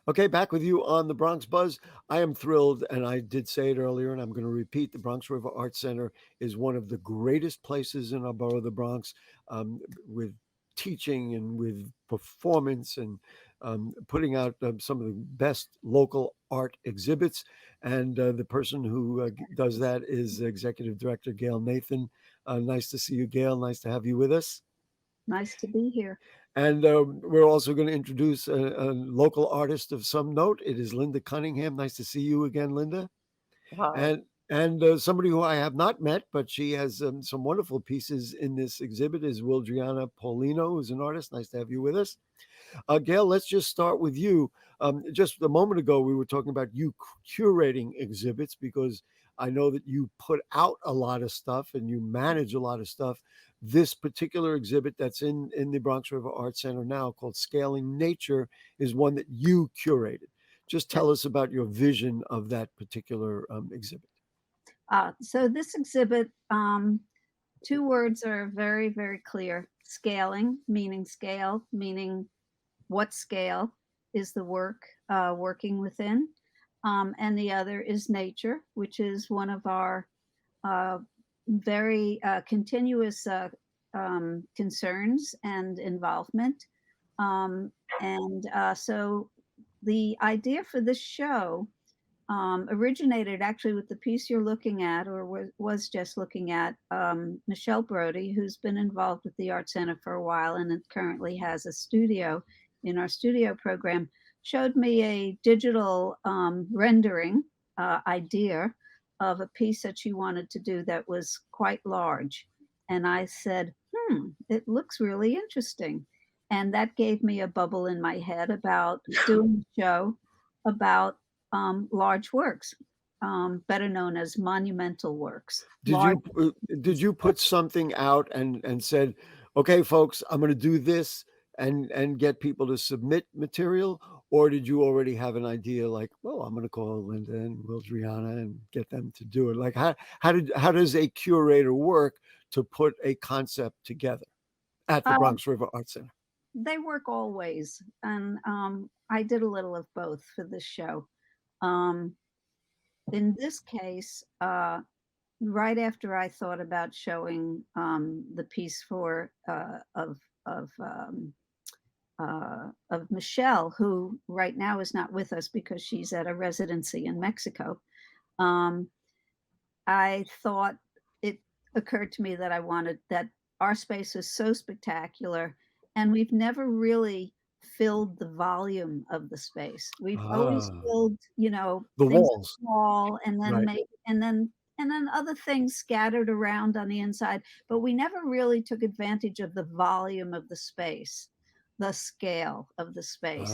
Okay, back with you on the Bronx Buzz. I am thrilled, and I did say it earlier, and I'm going to repeat. The Bronx River Art Center is one of the greatest places in our borough, the Bronx, with teaching and with performance and putting out some of the best local art exhibits. And the person who does that is Executive Director Gail Nathan. Nice to see you, Gail. Nice to have you with us. Nice to be here. And we're also going to introduce a local artist of some note. It is Linda Cunningham. Nice to see you again, Linda. Hi. And somebody who I have not met, but she has some wonderful pieces in this exhibit is Wildriana Paulino, who's an artist. Nice to have you with us. Gail, let's just start with you. Just a moment ago, we were talking about you curating exhibits because I know that you put out a lot of stuff and you manage a lot of stuff. This particular exhibit that's in the Bronx River Art Center now, called Scaling Nature, is one that you curated. Just tell us about your vision of that particular exhibit. So this exhibit, two words are very, very clear. Scaling, meaning what scale is the work working within. And the other is nature, which is one of our very continuous concerns and involvement. So the idea for this show originated actually with the piece you're looking at, or was just looking at. Michelle Brody, who's been involved with the Art Center for a while and currently has a studio in our studio program, showed me a digital rendering idea of a piece that she wanted to do that was quite large. And I said, it looks really interesting. And that gave me a bubble in my head about doing a show about large works, better known as monumental works. Did you put something out and said, okay, folks, I'm going to do this and get people to submit material, or did you already have an idea like, well, I'm going to call Linda and Wildriana and get them to do it? Like how does a curator work to put a concept together at the Um, Bronx River Art Center? they work always, and I did a little of both for this show. Um, in this case, right after I thought about showing the piece of Michelle, who right now is not with us because she's at a residency in Mexico, um, I thought it occurred to me that I wanted that our space is so spectacular, and we've never really filled the volume of the space. We've always Ah, filled, the things on walls, the wall, and then right? make and then other things scattered around on the inside, but we never really took advantage of the volume of the space, the scale of the space.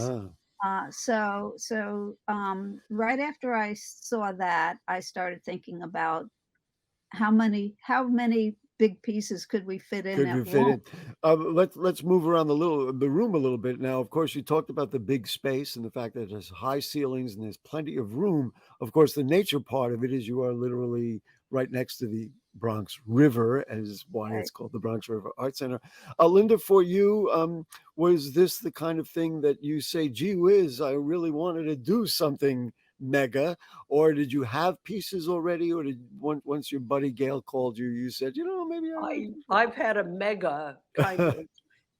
Ah. Right after I saw that, I started thinking about how many big pieces could we fit in Could at you fit once. in? Let's move around the room a little bit now. Of course, you talked about the big space and the fact that there's high ceilings and there's plenty of room. Of course, the nature part of it is you are literally right next to the Bronx River, as why Right. it's called the Bronx River Art Center. Linda, for you, was this the kind of thing that you say, "Gee whiz, I really wanted to do something mega," or did you have pieces already, or did once your buddy Gail called you, you said, maybe I want to do something? I've had a mega kind of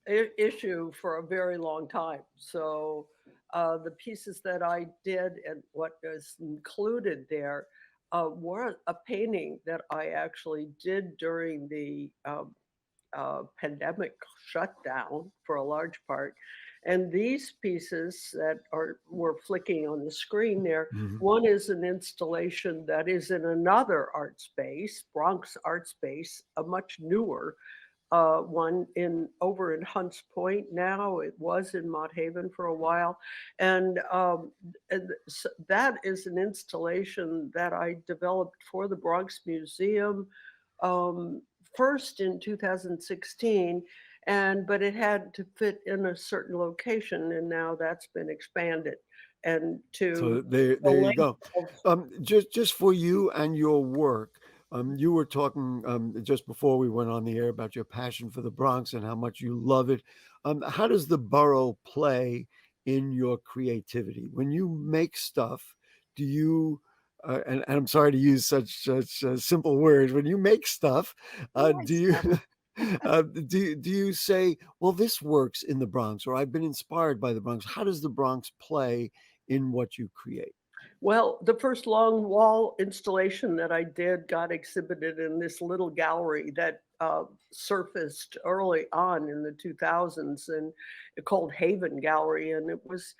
issue for a very long time. So the pieces that I did and what is included there were a painting that I actually did during the pandemic shutdown for a large part. And these pieces that were flicking on the screen there, Mhm. one is an installation that is in another art space, Bronx Art Space, a much newer one in over in Hunts Point now. It was in Mott Haven for a while, and that is an installation that I developed for the Bronx Museum um, first in 2016, but it had to fit in a certain location, and now that's been expanded and So to the there you length go. of Just for you and your work, you were talking just before we went on the air about your passion for the Bronx and how much you love it. How does the borough play in your creativity? When you make stuff, do you and I'm sorry to use such simple words. When you make stuff, do Yes. you do you say, well, this works in the Bronx, or I've been inspired by the Bronx? How does the Bronx play in what you create? Well, the first long wall installation that I did got exhibited in this little gallery that surfaced early on in the 2000s, and called Haven Gallery, and it was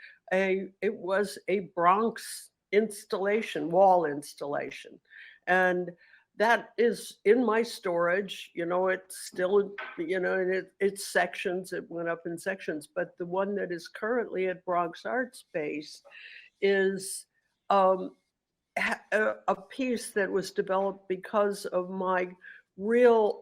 a Bronx installation, wall installation, and that is in my storage. It's still, it's sections. It went up in sections, but the one that is currently at Bronx Art Space is um, a piece that was developed because of my real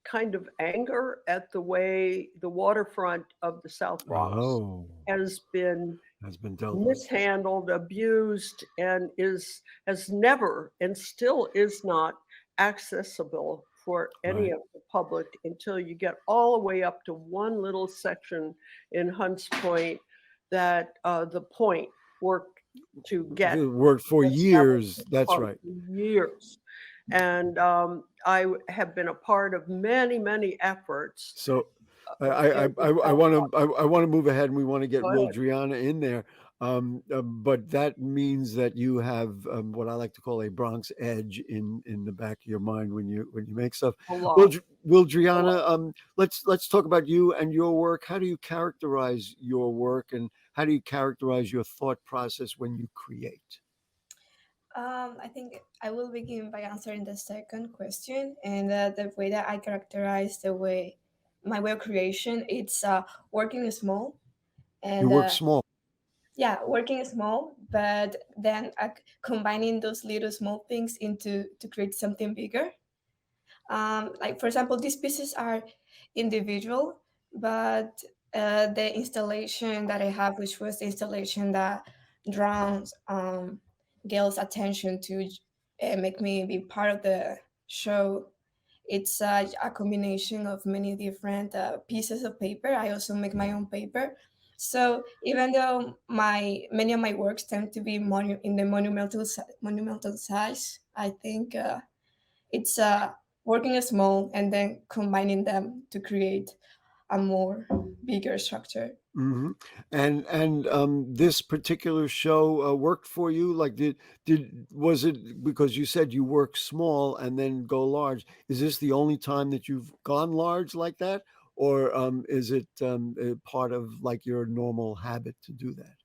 kind of anger at the way the waterfront of the South Bronx Oh, has been has been dealt with. mishandled, abused, and has never and still is not accessible for any Right. of the public until you get all the way up to one little section in Hunts Point that the Point worked to get It worked for established years. That's for right. years. And I have been a part of many, many efforts. So That I would want to I want to move ahead, and we want to get go ahead. Wildriana in there. But that means that you have what I like to call a Bronx edge in the back of your mind when you make stuff. A lot. Wildriana, let's talk about you and your work. How do you characterize your work, and how do you characterize your thought process when you create? I think I will begin by answering the second question, and the way that I characterize my way of creation, it's working small, You and work small. yeah, working small, but then combining those little small things into to create something bigger. Like for example, these pieces are individual, but the installation that I have, which was the installation that draws Gail's attention to make me be part of the show. It's a combination of many different pieces of paper. I also make my own paper. So even though many of my works tend to be in the monumental size, I think it's working small and then combining them to create a more bigger structure. Hmm. And this particular show worked for you. Like, did was it because you said you work small and then go large? Is this the only time that you've gone large like that, or is it a part of like your normal habit to do that?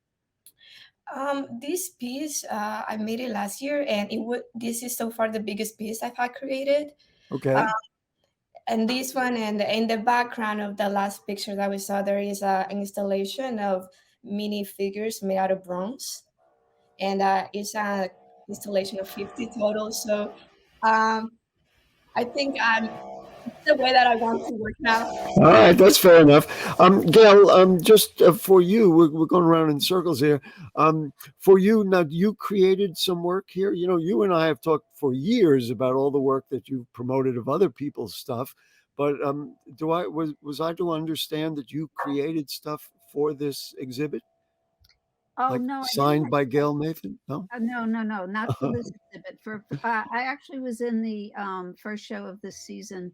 This piece I made it last year, and this is so far the biggest piece I've had created. Okay. And this one, and in the background of the last picture that we saw, there is an installation of mini figures made out of bronze, and it's an installation of 50 total. So um, I think it's the way that I want to work now. All right, that's fair enough. Gail, just for you, we're going around in circles here. For you, now, you created some work here. You know, you and I have talked for years about all the work that you've promoted of other people's stuff. But was I to understand that you created stuff for this exhibit, Oh like no, I signed didn't. by Gail Nathan? No. No, no, no, not for this exhibit. I actually was in the first show of this season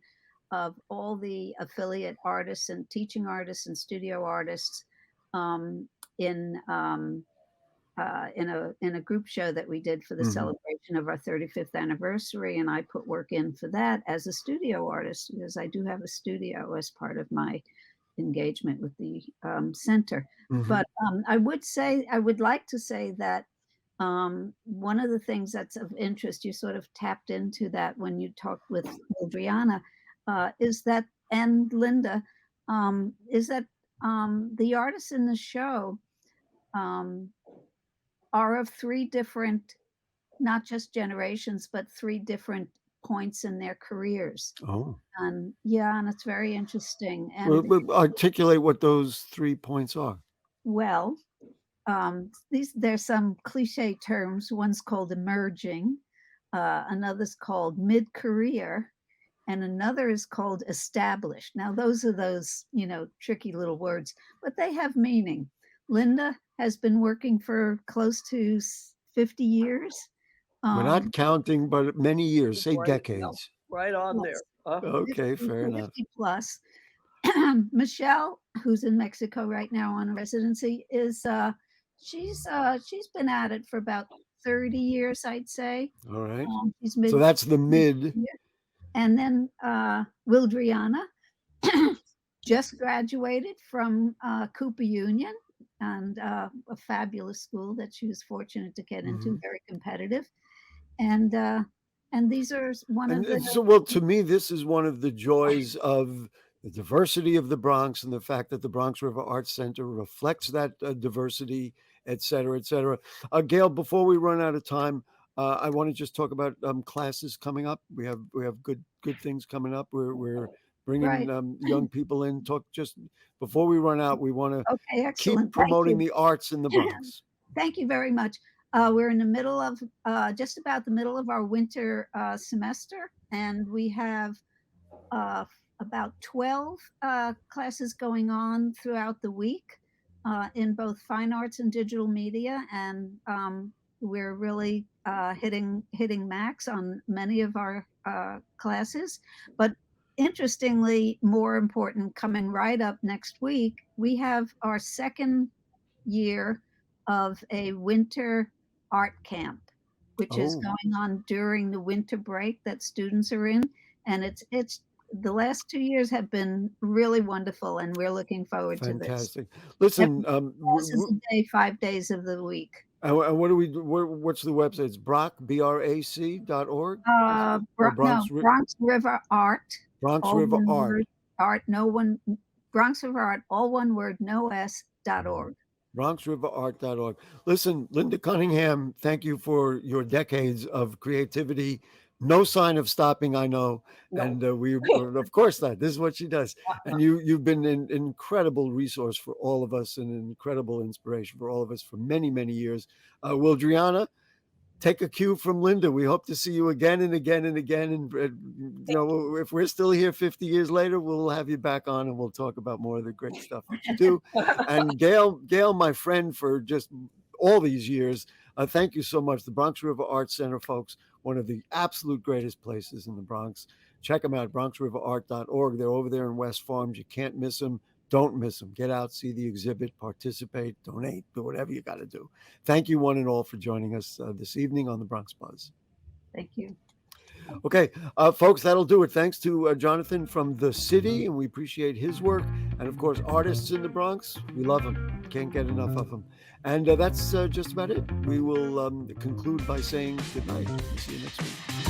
of all the affiliate artists and teaching artists and studio artists um, in in a group show that we did for the Hmm. celebration of our 35th anniversary, and I put work in for that as a studio artist because I do have a studio as part of my engagement with the center. Hmm. But I would like to say that one of the things that's of interest, you sort of tapped into that when you talked with Adriana, is that, and Linda, is that the artists in the show um, are of three different, not just generations, but three different points in their careers. Oh, And yeah, and it's very interesting. well, And articulate what those 3 points are. well, there's some cliche terms. One's called emerging, another's called mid-career, and another is called established. Now those are those tricky little words, but they have meaning. Linda has been working for close to 50 years. We're not counting, but many years, say Right, no, decades. right on there. Yes. Okay, 50 fair enough. 50 plus. Michelle, who's in Mexico right now on a residency, is she's been at it for about 30 years, I'd say. All right. She's So that's the mid. And then Wildriana just graduated from Cooper Union, and a fabulous school that she was fortunate to get into, very competitive. And these are one of the. So, well, to me, this is one of the joys of the diversity of the Bronx and the fact that the Bronx River Art Center reflects that diversity, et cetera, et cetera. Gail, before we run out of time, I want to just talk about classes coming up. We have good things coming up. We're bringing Right. young people in. Talk just before we run out. We want to Okay, excellent. keep promoting the arts in the Bronx. Thank you very much. We're in the middle of just about the middle of our winter semester, and we have about 12 classes going on throughout the week in both fine arts and digital media, and we're really hitting max on many of our classes. But interestingly, more important, coming right up next week, we have our second year of a winter art camp, which is going on during the winter break that students are in. And it's the last 2 years have been really wonderful, and we're looking forward to this. Fantastic. Listen, Classes a day, 5 days of the week. and what do we do? What's the website? It's BRAC.org? Bronx River Art. Bronx all River one Art. word, Bronx River Art, all one word, no S.org. BronxRiverArt.org. Listen, Linda Cunningham, thank you for your decades of creativity. No sign of stopping, I know. No. And we of course not. This is what she does. And you've been an incredible resource for all of us and an incredible inspiration for all of us for many, many years. Wildriana, take a cue from Linda. We hope to see you again and again and again. And you know, if we're still here 50 years later, we'll have you back on and we'll talk about more of the great stuff that you do. And Gail, my friend for just all these years, thank you so much. The Bronx River Art Center, folks, one of the absolute greatest places in the Bronx. Check them out, BronxRiverArt.org. They're over there in West Farms. You can't miss them. Don't miss them. Get out, see the exhibit, participate, donate, do whatever you got to do. Thank you, one and all, for joining us this evening on the Bronx Buzz. Thank you. Okay, folks, that'll do it. Thanks to Jonathan from the city, and we appreciate his work. And of course, artists in the Bronx, we love them. Can't get enough of them. And that's just about it. We will conclude by saying good night. See you next week.